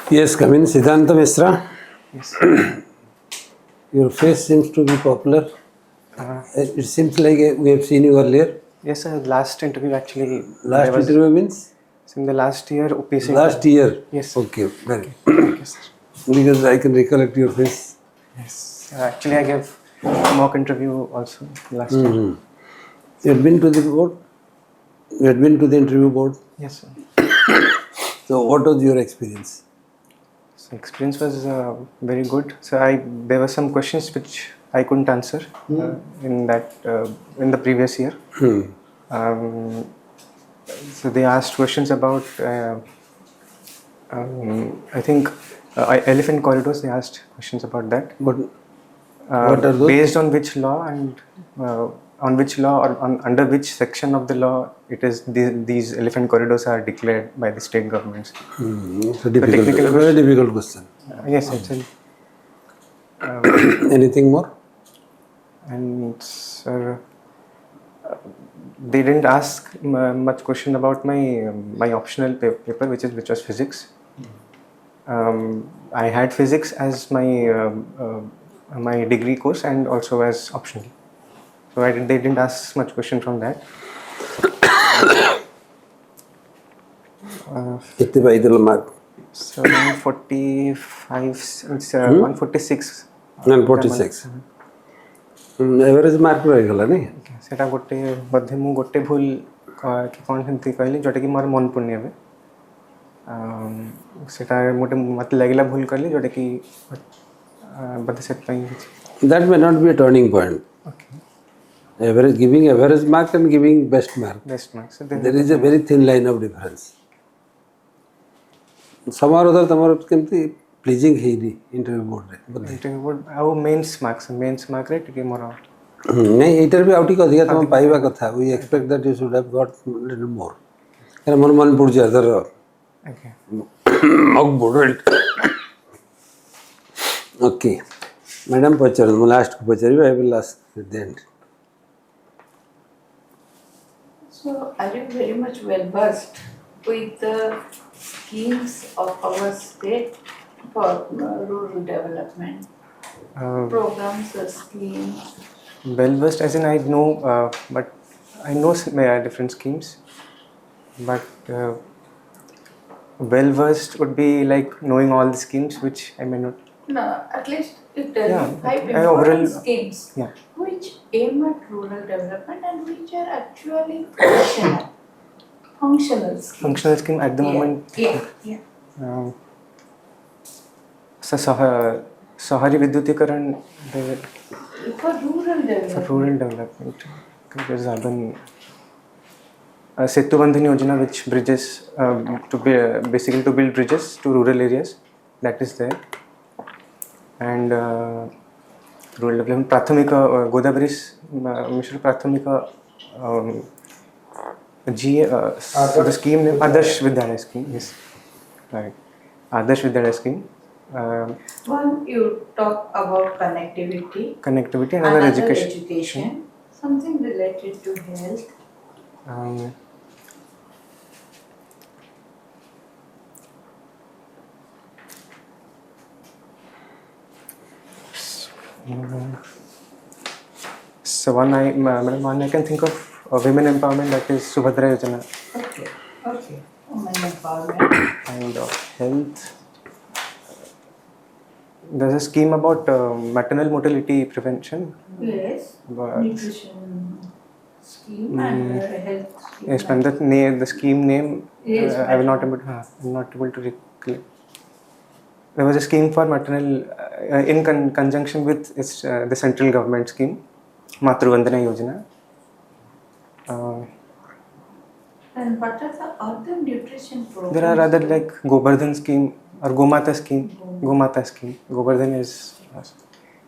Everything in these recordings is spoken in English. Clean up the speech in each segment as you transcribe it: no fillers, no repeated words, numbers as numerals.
Yes, come in. Siddhanta Misra. Yes. Your face seems to be popular. Uh, It seems like we have seen you earlier. yes, sir. Last interview actually. Last interview means? In the last year, OPC. Last year? Yes, sir. Okay, well. Okay. Thank you, sir. Because I can recollect your face. Yes. Actually, I gave mock interview also last year. You had been to the board? You had been to the interview board? Yes, sir. So, what was your experience? So experience was very good. So there were some questions which I couldn't answer in the previous year. Um, so they asked questions about I think elephant corridors. They asked questions about that. What are those? Based on which law and on which law or under which section of the law it is these elephant corridors are declared by the state governments. It's a very difficult question. Yes, it's Anything more? and sir, they didn't ask much question about my optional paper, which was physics. I had physics as my degree course and also as optional. So they didn't ask much question from that. कितने पाई थे mark? So 145, 146. 146. Average mark रहीगला नहीं? सेटा गोटे बधे मु गोटे भूल कि कौन सेमती कहली जोटा कि मोर मन पड़नी है सेटा गोटे मत लागला भूल कहली जोटा कि बधे सेट पई. That may not be a turning point. Okay. Giving average mark and giving best mark. Best marks. There is a very thin line of difference. Somehow or other तमर केमती pleasing है नहीं interview board रे. Interview board आउ mains mark रे टिके मोर. नहीं interview outie को अधिका तम पाइबा कथा. We expect that you should have got little more. कारण मन पड़ जाए तर. Okay. mock board. Okay. Madam पचार मैं last को पचारी I will ask at the end. So, are you very much well versed with the schemes of our state for rural development? Programs or schemes? Well versed as in I know, but I know different schemes. But well versed would be like knowing all the schemes, which I may not. No, at least you tell Yeah, me 5 overall- important schemes Yeah. which aim at rural development and which are actually functional. Functional schemes. Functional scheme at the moment. Yeah. Sahari Vidyutikरण For rural development. for rural development. There's urban Setu Bandhan Yojana, which bridges basically to build bridges to rural areas. That is there. And rural development Prathamika Godavari Mishra Prathamika the scheme name Adarsh Vidyalaya scheme. Yes, right. Adarsh Vidyalaya scheme. One, you talk about connectivity. Connectivity and another education. Something related to health. So one I can think of women empowerment, that is Subhadra Yojana. Okay. Women empowerment. And health. There's a scheme about maternal mortality prevention. Yes. But Nutrition scheme and health scheme. yes, ma'am. The scheme name Yes, I will not able to recollect. There was a scheme for maternal in conjunction with the central government scheme, Matru Vandana Yojana. And what are the other nutrition programs? There are other like Gobardhan scheme or Gomata scheme. Gomata scheme.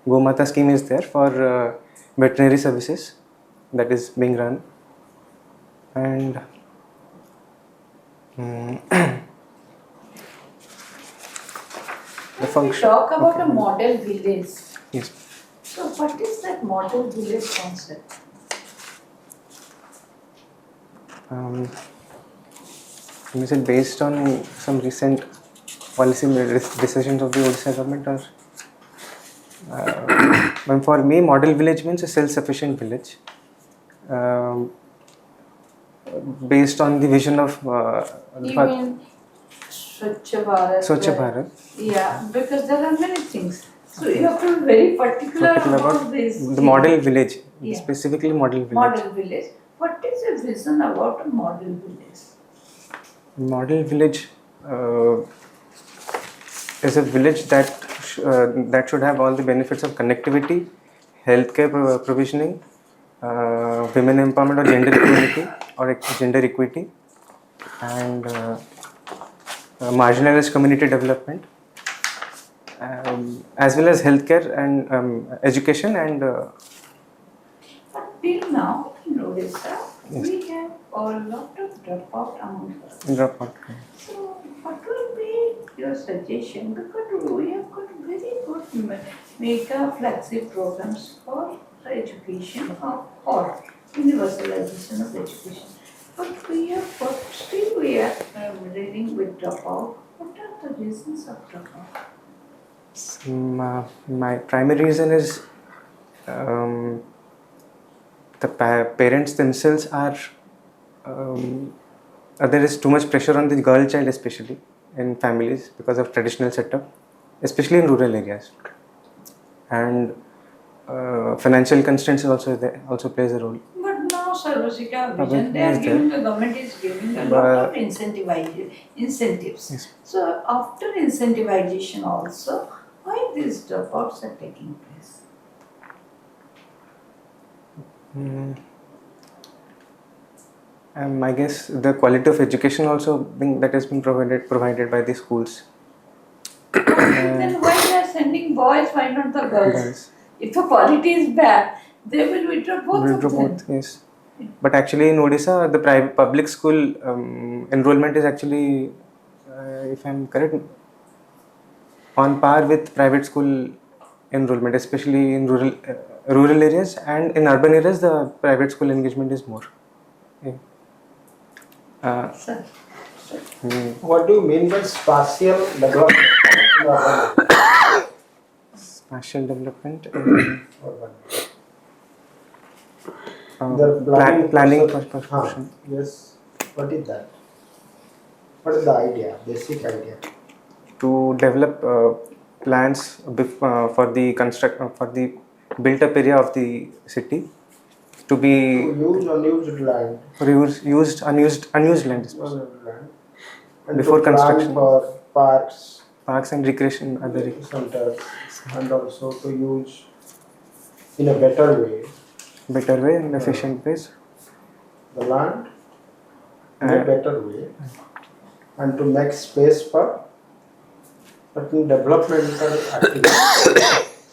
Gomata scheme is there for veterinary services that is being run. And the function. We talk about a model village. Yes. So what is that model village concept? Is it based on some recent policy decisions of the Odisha government are. But for me, model village means a self-sufficient village, um, based on the vision of You mean Swachh Bharat? Swachh Bharat. Yeah, because there are many things. So you have to be very particular about this. The model village, Yeah. specifically model village. Model village. What is your vision about a model village? Model village is a village that should have all the benefits of connectivity, healthcare provisioning, women empowerment or gender equality gender equity, and marginalized community development, as well as healthcare and education and. But till now in Odisha, we have a lot of dropout among us. Dropout. So, what will be your suggestion? Because we have got very good mega flagship programs for education or universalization of education. But we have got, still we are dealing with dropout. What are the reasons of dropout? My primary reason is the parents themselves are. There is too much pressure on the girl child, especially in families, because of traditional setup, especially in rural areas, and financial constraints also plays a role. But now Sarva Shiksha Abhiyan, they are giving, the government is giving a lot of incentives. Yes. So after incentivization also, why these dropouts are taking place? I guess the quality of education also that has been provided by the schools. Then why they are sending boys, why not the girls? If the quality is bad, they will withdraw both of them. Yes. But actually in Odisha, the public school enrollment is actually, if I am correct, on par with private school enrollment, especially in rural areas, and in urban areas the private school engagement is more. Yeah. Sir. What do you mean by spatial development? Spatial development. The planning portion. Yes. What is that? What is the idea? Basic idea. To develop plans for the built up area of the city to be Use unused land. used unused land especially. And Before to plan construction. for Parks and recreation other centers, and also to use in a better way better way and efficient ways. the land in a better way, and to make space for certain developmental activities,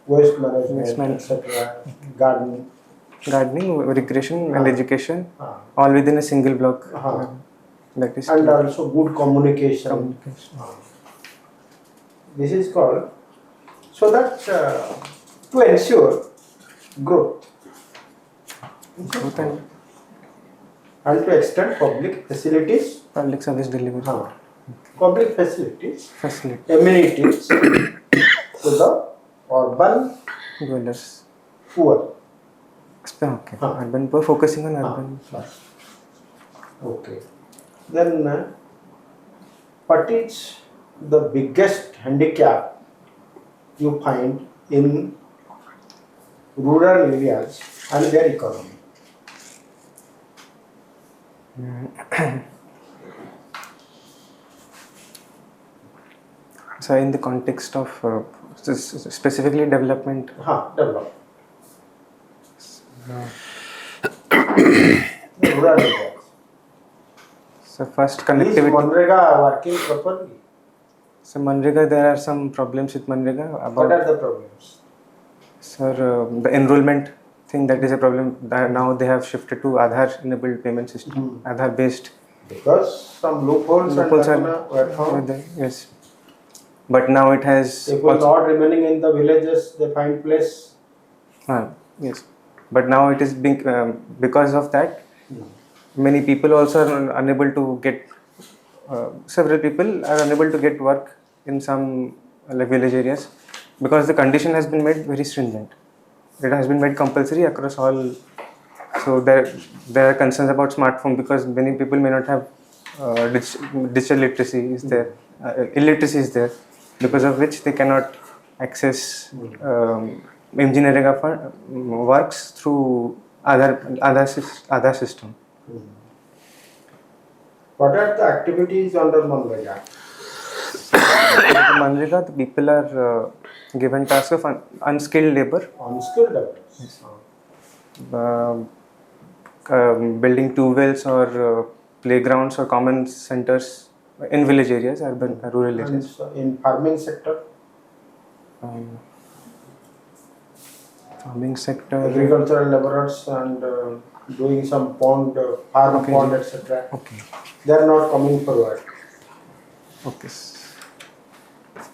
waste management, etc., gardening, recreation and education, all within a single block. That is and also good communication. This is called, so that to ensure growth and to extend public facilities, public service delivery public facilities, facility amenities to the urban dwellers. poor. Okay. Urban poor, focusing on urban. Okay. Then what is the biggest handicap you find in rural areas and their economy? So in the context of specifically development. Develop. Rural areas. So first Is connectivity. Manrega working properly? So Manrega, there are some problems with Manrega. What are the problems? Sir, the enrollment thing, that is a problem. Now they have shifted to Aadhaar enabled payment system, Aadhaar based. Because some loopholes were found. Yes. But now it has. People not remaining in the villages, they find place. Yes. But now it is being, because of that, many people also are unable to get several people are unable to get work in some like village areas because the condition has been made very stringent. It has been made compulsory across all. So there are concerns about smartphone because many people may not have digital literacy is there, illiteracy is there, because of which they cannot access engineering of works through other system. What are the activities under Manrega? In Manrega, the people are given task of unskilled labor, Unskilled laborers. building two wells or playgrounds or common centers in village areas, urban, rural And areas. so in farming sector, Farming sector. agricultural laborers and doing some pond, farm Okay. pond, etc. Okay. They are not coming forward. Okay.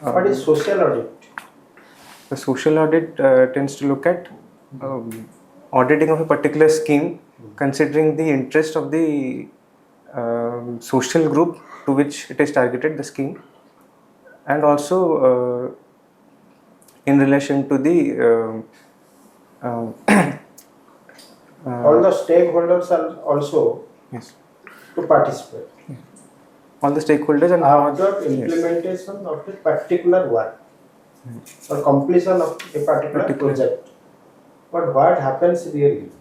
What is social audit? The social audit tends to look at auditing of a particular scheme, considering the interest of the social group to which it is targeted, the scheme, and also in relation to the All the stakeholders are also yes, to participate. all the stakeholders and After implementation of a particular work or completion of a particular project. But what happens really?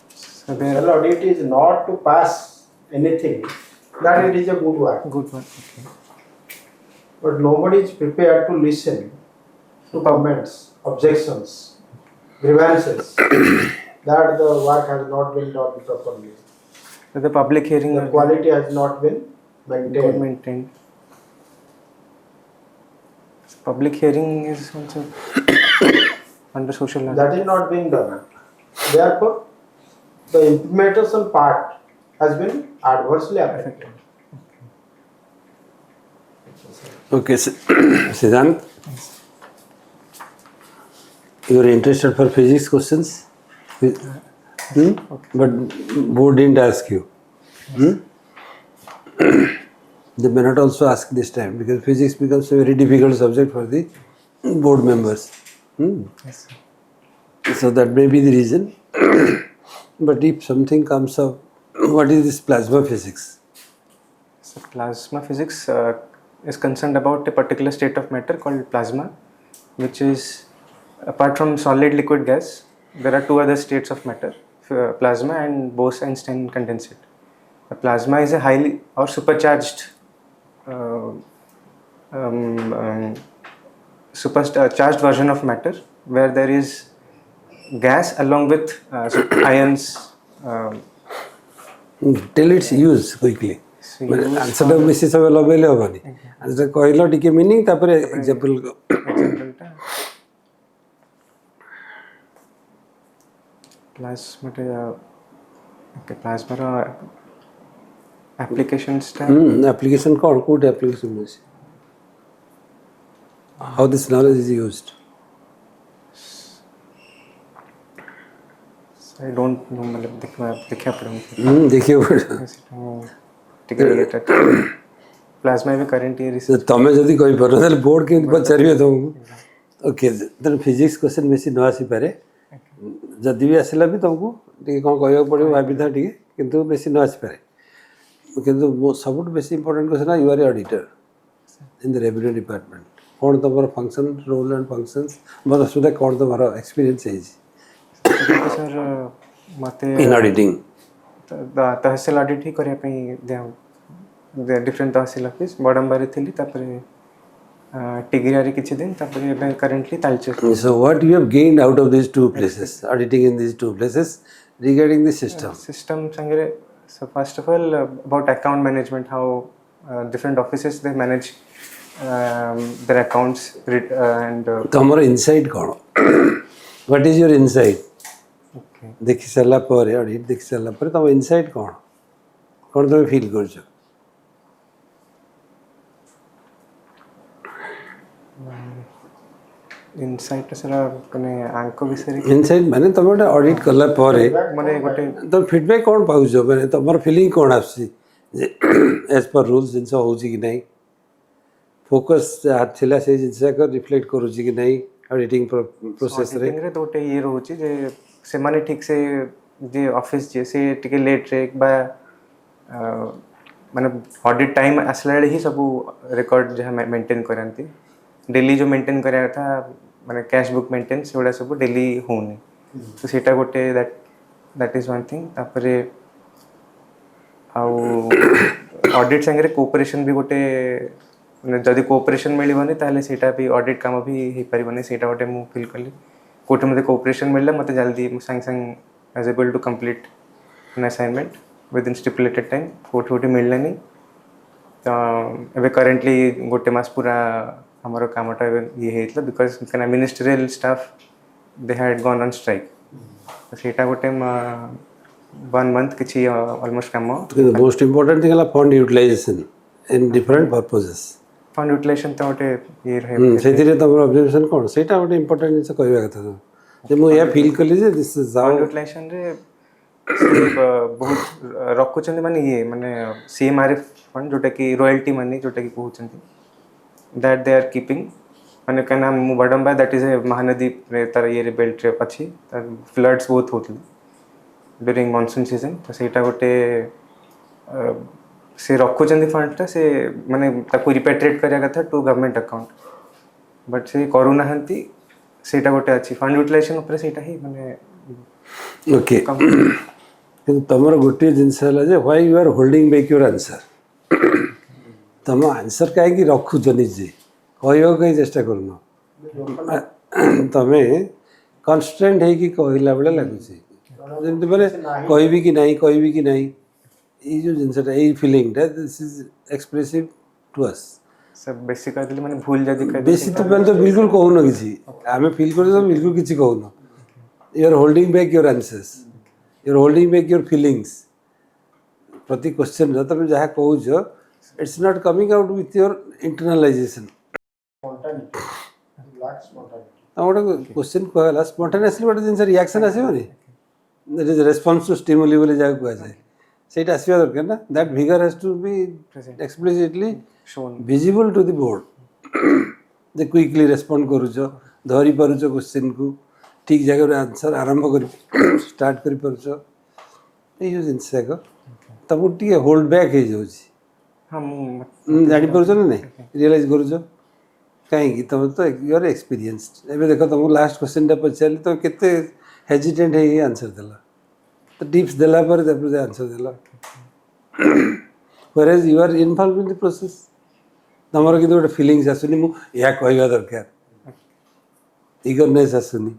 so there Social audit is not to pass anything, that it is a good work. good one. Okay. But nobody is prepared to listen to comments, objections, grievances that the work has not been done properly. So the public hearing The quality has not been maintained. maintained. So public hearing is also under social audit. That is not being done. Therefore, the implementation part has been adversely affected. Okay, Siddhant, you are interested for physics questions? But board didn't ask you. They may not also ask this time because physics becomes a very difficult subject for the board members. Yes, sir. So that may be the reason. But if something comes up, what is this plasma physics? So plasma physics is concerned about a particular state of matter called plasma, which is apart from solid, liquid, gas. There are two other states of matter, plasma and Bose-Einstein condensate. The plasma is a highly or supercharged supercharged version of matter where there is gas along with ions. Tell its use quickly. So answer बेसी समय लबेले हेबनी answer कहलो टिके meaning तापर example example टा plasma okay plasma ର applications ଟା application कोन code application में how this knowledge is used I don't know मतलब देखिया पड़ेगा देखिए ଟିକେ related plasma ଏବେ current year is तमे जदि कहि पर ताले बोर्ड के पचारिबे तुमको ओके तने फिजिक्स क्वेश्चन बेसी न आसी पारे जदि भी आसिला भी तुमको टिके कोन कहयो पड़ियो भाबी था टिके किंतु बेसी न आसी पारे किंतु सबुट बेसी important question you are a auditor in the revenue department कोन तमर फंक्शन रोल एंड फंक्शंस मतलब सुधा कोन तमर एक्सपीरियंस है सर मते इन ऑडिटिंग तहसील ऑडिट ही करिया पई दे डिफरेंट तहसील ऑफिस बडंबारी थिली तापरे टिगिरारी किछि दिन तापरे ଏବେ currently तालचे So what you have gained out of these two places, auditing in these two places regarding the system? system sangere. So first of all about account management, how different offices they manage their accounts and तमर insight कौन? What is your insight? okay. देखि सारा पर audit देखि सारा पर तम insight कौन? कौन तुम फील करछ? इनसाइट सरा कने आंको विषय Insight माने तम गोटे ऑडिट करला पर माने गोटे तो फीडबैक कौन पाउछ माने तमर फीलिंग कौन आसी एज पर रूल्स जिनस होची कि नहीं फोकस थिला से जिनस को रिफ्लेक्ट करूची कि नहीं ऑडिटिंग प्रोसेस रे ऑडिटिंग रे तो ये रोची जे से माने ठीक से जे ऑफिस जे से टिके लेट रे बा माने ऑडिट टाइम आसला ही सब रिकॉर्ड जे मेंटेन करंती डेली जो मेंटेन करा था माने कैश बुक मेंटेन सेडा सब डेली होनी तो सेटा गोटे दैट इज वन थिंग तापरे ऑडिट संगे कोऑपरेशन भी गोटे जदि कोऑपरेशन मिलबनी ताले सेटा भी ऑडिट काम भी हे परिबनी सेटा गोटे मु फील कली कोटे मते कोऑपरेशन मिलला मते जल्दी संग संग as able to complete an assignment within stipulated time कोटे मिललानी तो एबे करंटली गोटे मास पूरा हमरो कामटा ये हेतला बिकॉज़ कना ministerial staff they had gone on strike तो सेटा गोटे 1 month किछि ऑलमोस्ट काम most important thing fund utilisation in different purposes fund utilisation तो गोटे ये रहे से तुम ऑब्जर्वेशन कौन से गोटे इंपोर्टेंट जिनस कहवा कथा जे मु या फील कली जे दिस इज फंड यूटिलाइजेशन रे बहुत रखुचंदी माने ये माने सीएमआरएफ फंड जोटा कि रॉयल्टी मनी जोटा कि कहउचंदी दैट दे आर कीपिंग माने कना मु बडंबा दैट इज ए महानदी रे तार ये बेल्ट रे पछी फ्लड्स बहुत होतली ड्यूरिंग मानसून सीजन तो सेटा गोटे से रखुचंदी फंडटा से माने ताको रिपेट्रिएट करिया कथा टू गवर्नमेंट अकाउंट बट से करू नाहंती सेटा गोटे अछि फंड यूटिलाइजेशन ऊपर सेटा ही माने ओके किंतु तमर गोटे जिनस है जे why you are holding back your answer तुम आंसर कहीं रखुच निजे कह कहीं चेष्टा करन तमें कन्स्टेंट है कि कहला बेले लगुच जमी मैंने कहबी कि नहीं ये जो जिनसटा ये फीलिंगटा this is expressive to us सब बेसिकली माने भूल जदी कर बेसी तो मैंने तो बिल्कुल कहून कि आम फील कर तो बिल्कुल किसी कहून you are holding back your answers you are holding back your feelings प्रति क्वेश्चन तुम जहाँ कह it's not coming out with your internalization गोटे क्वेश्चन कहला स्पॉन्टेनियसली गोटे जिन रिएक्शन आसोनी that is response to stimuli बोली जहाँ कहुए सेटा आसवा दरकार ना that vigour has to be explicitly shown visible to the board जे क्विकली रेस्पॉन्ड करूच धरी पारुच क्वेश्चन को ठीक जगह आंसर आरंभ कर स्टार्ट कर पारुच ये जिनस जाक तुमको टी होल्ड बैक हो हम जापार ना नहीं रियलाइज करुच कहीं तुम तो यूर एक्सपीरियंस्ड एवं देख तुमको लास्ट क्वेश्चन पचारि तुम केते हेजिटेंट है आंसर देला तो टिप्स देला पर आंसर देला whereas you are involve in the process तुमर कि गोटे फिलिंग्स आसुनी मु या कहवा दरकार इगरनेस आसुनी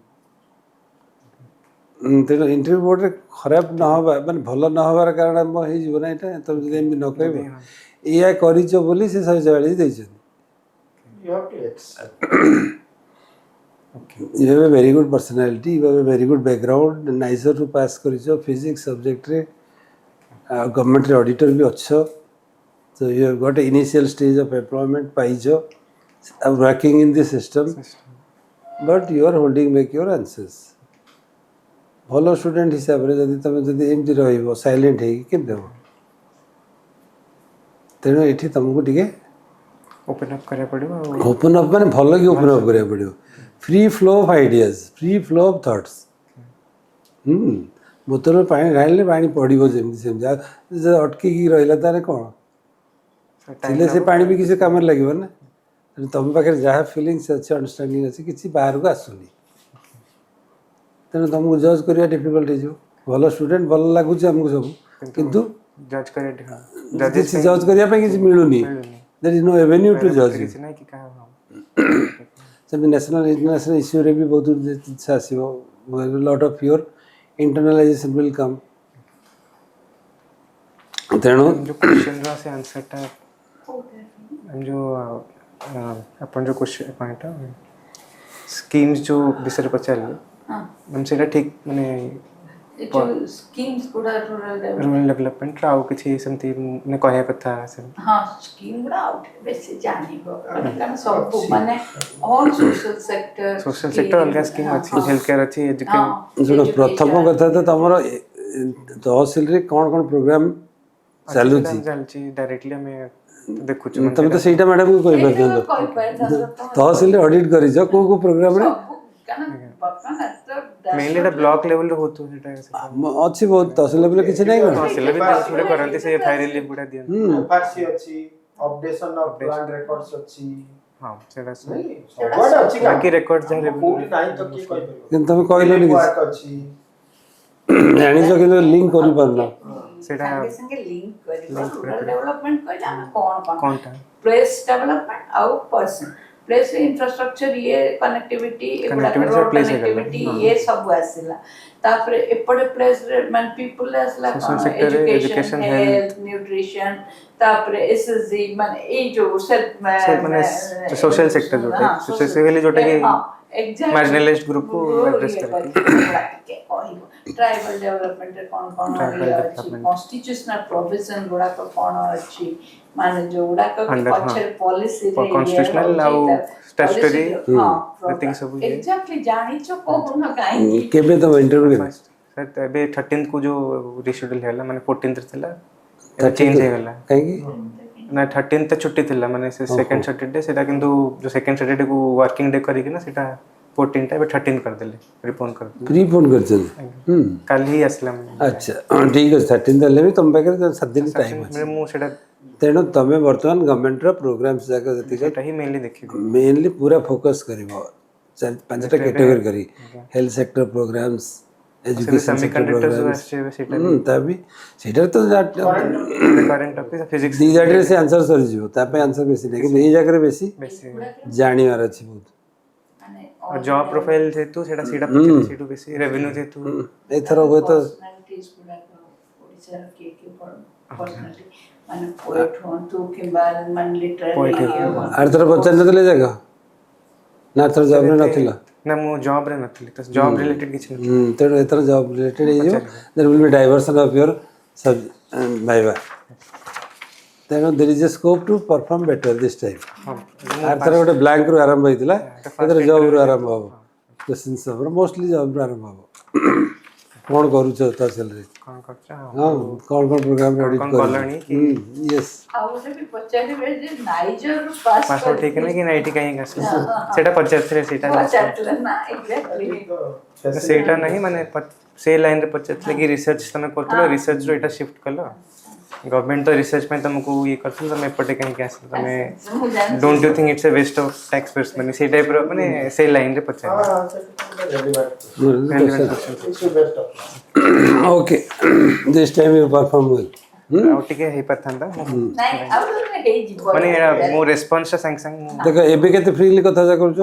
तेणु इंटरव्यू बोर्ड खराब न हवा माने भल न हबार कारण हो ना यहाँ तुम जब एमती न कह या करिच बोली से 140 देछन You have to accept. You have a very good personality, you have a very good background, nicer to pass करिचो physics subject रे government रे auditor भी अच्छो so you have got an initial stage of employment पाइचो working in the system but you are holding back your answers भलो student हिसाब रे जदि तुम जदि एमती रहइबो साइलेंट है कि केम देबो तेणु एठी तुमको टिके ओपन अप करिया पड़िबो ओपन अप माने भलो कि ओपन अप करिया पड़िबो free flow of ideas free flow of thoughts बोतल में पानी ढाले पानी पड़ो जमी सेमती अटकी रहा तार कौन थिले से पानी भी किसी काम लगे ना तुम पाखे जहाँ फिलिंग्स अच्छे अंडरस्टांडिंग अच्छी किसी बाहर को आसुनी तेणु तुमको जज करा डिफिकल्ट हो भल स्टूडेंट भल लगुच आमको सब किंतु जज करे जज करने किसी मिलूनी there is no avenue to जज किसी नहीं कि कहा सब नेशनल इंटरनेशनल इश्यू रे भी बहुत जिस आसो lot of your internalisation will come तेणु जो क्वेश्चन रा से आंसर टा जो अपन जो क्वेश्चन पॉइंट स्कीम्स जो विषय पचारे हम सेटा ठीक माने जो स्कीम्स गुडा रूरल डेवलपमेंट राव किछि समति ने कहया कथा से हाँ स्कीम गुडा आउट बेसी जानी गो कारण सब माने ऑल सोशल सेक्टर अलग स्कीम अछि हेल्थ केयर अछि एजुकेशन जो प्रथम कथा तो तुम तहसिल रे कौन कौन प्रोग्राम ଚାଲୁଛି ଚାଲିଛି ଡାଇରେକ୍ଟଲି ଆମେ ଦେଖୁଛୁ ତମେ ତ ସେଇଟା ମ୍ୟାଡ଼ାମକୁ କହିପାରିଥାନ୍ତ ତହସିଲରେ ଅଡିଟ୍ କରିଛ କୋଉ କୋଉ ପ୍ରୋଗ୍ରାମରେ ମେନଲି ଏଟା ବ୍ଲକ ଲେଭେଲରେ ହଉଥିବ ସେଟା ଅଛି ବହୁତ ତହସିଲ ଲେଭେଲରେ କିଛି ନାହିଁ କ'ଣ ତହସିଲ ବି ଗୋଟେ କରନ୍ତି ସେ ଫାୟାର ରିଲିଫ ଗୁଡ଼ା ଦିଅନ୍ତି FRC ଅଛି, updation of land records ଅଛି, ହଁ ସେଟା ନାଇଁ, ସବୁଆଡେ ଅଛି କାମ। ବାକି ରେକର୍ଡ ଯାହା କୋଉଠି ନାହିଁ ତ କିଏ କହିପାରିବ? କିନ୍ତୁ ତମେ କହିଲନି କିଛି Work ଅଛି, ଜାଣିଛ କିନ୍ତୁ ଲିଙ୍କ କରିପାରୁନ ସେଇଟା ସାଙ୍ଗେ ସାଙ୍ଗେ ଲିଙ୍କ କରିବ ରୁରାଲ ଡେଭଲପମେଣ୍ଟ କହିଲେ ଆମେ କ'ଣ କ'ଣ କଣଟା ପ୍ଲେସ୍ ଡେଭଲପମେଣ୍ଟ ଆଉ ପର୍ସନ ପ୍ଲେସ୍ ଇନଫ୍ରାଷ୍ଟ୍ରକ୍ଚର ଇଏ କନେକ୍ଟିଭିଟି Connectivity ରୋଡ place ହେଇଗଲା। କନେକ୍ଟିଭିଟି ଇଏ ସବୁ ଆସିଲା ତାପରେ ଏପଟେ ପ୍ଲେସ୍ରେ ମାନେ ପିପୁଲ ଆସିଲା Social କ'ଣ sector ରେ ଏଜୁକେସନ education, ହେଲ୍ଥ ନ୍ୟୁଟ୍ରିସନ ତାପରେ SSG ମାନେ ଏଇ ଯୋଉ ମାନେ social sector ଯୋଉଟା, specifically ଯୋଉଟା କି marginalized group କୁ address କରିକି। ଟ୍ରାଇବାଲ ଡେଭଲପମେଣ୍ଟରେ କ'ଣ କ'ଣ Tribal ଇଏ ଅଛି development। କନଷ୍ଟିଟ୍ୟୁସନାଲ ପ୍ରୋଭିଜନ ଗୁଡାକ କ'ଣ ଅଛି ମାନେ ଯୋଉଗୁଡାକ Under, ପଛରେ ପଲିସିରେ constitutional ଆଉ statutory ଯେତିକି ସବୁ ଇଏ। ଏକ୍ଜାକ୍ଟଲି ଜାଣିଛ କହୁନ କାହିଁକି କେବେ ତମ ଇଣ୍ଟରଭ୍ୟୁ କେବେ ସାର୍ ଏବେ 13th କୁ ଯୋଉ ରିଶେଡ୍ୟୁଲ ହେଲା ମାନେ 14th ରେ ଥିଲା ଏବେ ଚେଞ୍ଜ ହେଇଗଲା କାହିଁକି ନା 13th ରେ ଛୁଟି ଥିଲା ମାନେ ସେ ସେକେଣ୍ଡ ସଟରଡେ ସେଟା କିନ୍ତୁ ଯୋଉ ସେକେଣ୍ଡ ସଟରଡେ କୁ ୱାର୍କିଂ ଡେ କରିକି ନା ସେଟା 14 ଟା ଏବେ 13 କରିଦେଲେ ରିପୋର୍ଟ କରିଦେଲେ ପ୍ରିପୋନ୍ କରିଛନ୍ତି କାଲି ହିଁ ଆସିଲା ଆଚ୍ଛା ଠିକ୍ ଅଛି 13 ହେଲେ ବି ତମ ପାଖରେ 7 ଦିନ ଟାଇମ୍ ଅଛି ମାନେ ମୁଁ ସେଟା ତେଣୁ ତମେ ବର୍ତ୍ତମାନ ଗଭର୍ଣ୍ଣମେଣ୍ଟର ପ୍ରୋଗ୍ରାମ୍ସ ଯାକ ଯେତିକି ସେଟା ହିଁ ମେନଲି ଦେଖିବି ମେନଲି ପୁରା ଫୋକସ୍ କରିବ 5ଟା କ୍ୟାଟେଗୋରୀ କରି health sector programmes education sector semiconductors programmes ଆସିଛି ଏବେ ସେଟା ତା ବି ସେଇଟାରେ ତ କରେଣ୍ଟ ଅଫିସ ଫିଜିକ୍ସ ଦି ଜାଗାରେ ସେ ଆନ୍ସର ସରିଯିବ ତା ପାଇଁ ଆନ୍ସର ବେଶୀ ନାହିଁ କିନ୍ତୁ ଏଇ ଜାଗାରେ ବେଶୀ ବେଶୀ ଜାଣିବାର ଅଛି ବହୁତ ଜବ ପ୍ରୋଫାଇଲ ଯେହେତୁ ସେଟା ପଚାରିଲେ ସେଇଠୁ ବେଶୀ ରେଭିନ୍ୟୁ ଯେହେତୁ ଏଥର ହୁଏତ ପର୍ସନାଲିଟିଜ୍ ଗୁଡାକ ଓଡ଼ିଶାର କିଏ କିଏ ପର୍ସନାଲିଟି ମାନେ ପୋଏଟ୍ ହୁଅନ୍ତୁ କିମ୍ବା ମାନେ ଲିଟରାରୀ ଆରଥର ପଚାରିନଥିଲେ ଯାକ ନା ଆରଥର ଜବ୍ରେ ନଥିଲ ନା ମୁଁ ଜବ୍ ରେ ନଥିଲି ତ ଜବ୍ ରିଲେଟେଡ୍ କିଛି ନଥିଲା ତେଣୁ ଏଥର ଜବ୍ ରିଲେଟେଡ୍ ହେଇଯିବ there will be diversion of your viva ତେଣୁ there is a scope to perform better this time ଆରଥର ଗୋଟେ ବ୍ଲାଙ୍କରୁ ଆରମ୍ଭ ହେଇଥିଲା ଏଥର ଜବ୍ରୁ ଆରମ୍ଭ ହେବ କ୍ୱେଶ୍ଚିନ୍ସ ସବୁ ମୋଷ୍ଟଲି ଜବ୍ରୁ ଆରମ୍ଭ ହେବ କ'ଣ କରୁଛ ତହସିଲରେ କ'ଣ କରୁଛ ହଁ କ'ଣ କ'ଣ ପ୍ରୋଗ୍ରାମ୍ ଅଡ଼ିଟ୍ କ'ଣ କରୁଛ କଲଣି କି ୟେସ୍ ଆଉ ଗୋଟେ ବି ପଚାରିବେ ଯେ ନାଇଜରରୁ ପାସ୍ ପାସପୋର୍ଟ ଠିକ ନାହିଁ କି ନାଇଁଠି କାହିଁକି ଆସିଲା ସେଇଟା ପଚାରିଥିଲେ ସେଇଟା ପଚାରିଥିଲେ ନା ଏକ୍ଜାକ୍ଟଲି ସେଇଟା ନାହିଁ ମାନେ ସେ ଲାଇନରେ ପଚାରିଥିଲେ କି ରିସର୍ଚ୍ଚ ତମେ କରୁଥିଲ ରିସର୍ଚ୍ଚରୁ ଏଇଟା ସିଫ୍ଟ କଲ ଗଭର୍ଣ୍ଣମେଣ୍ଟ ତ ରିସର୍ଚ୍ଚ ପାଇଁ ତମକୁ ଇଏ କରିଥିଲ ତମେ ଏପଟେ କାହିଁକି ଆସିଲ ତମେ ମୁଁ ଜାଣିଛି don't you think it's a waste of taxpayers ମାନେ ସେଇ ଟାଇପର ମାନେ ସେଇ ଲାଇନରେ ପଚାରିଲେ okay this time you perform well ଆଉ ଟିକେ ହେଇପାରିଥାନ୍ତା ନାଇଁ ଆଉ ଗୋଟେ ହେଇଯିବ ମାନେ ମୋ ରେସ୍ପନ୍ସଟା ସାଙ୍ଗେ ସାଙ୍ଗେ ମୁଁ ଦେଖ ଏବେ କେତେ ଫ୍ରିଲି କଥାବାର୍ତ୍ତା କରୁଛ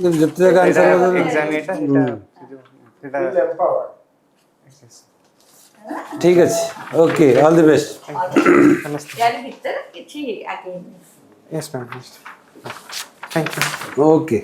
କିନ୍ତୁ ଯେତେ ଜାଗା ଆନ୍ସର ଏକ୍ଜାମ ଏଇଟା ସେଇଟା ଠିକ୍ ଅଛି ଓକେ ଅଲ୍ ଦି ବେଷ୍ଟ ୟାରି ଭିତରେ କିଛି ଆଗେଇନି yes ma'am thank you okay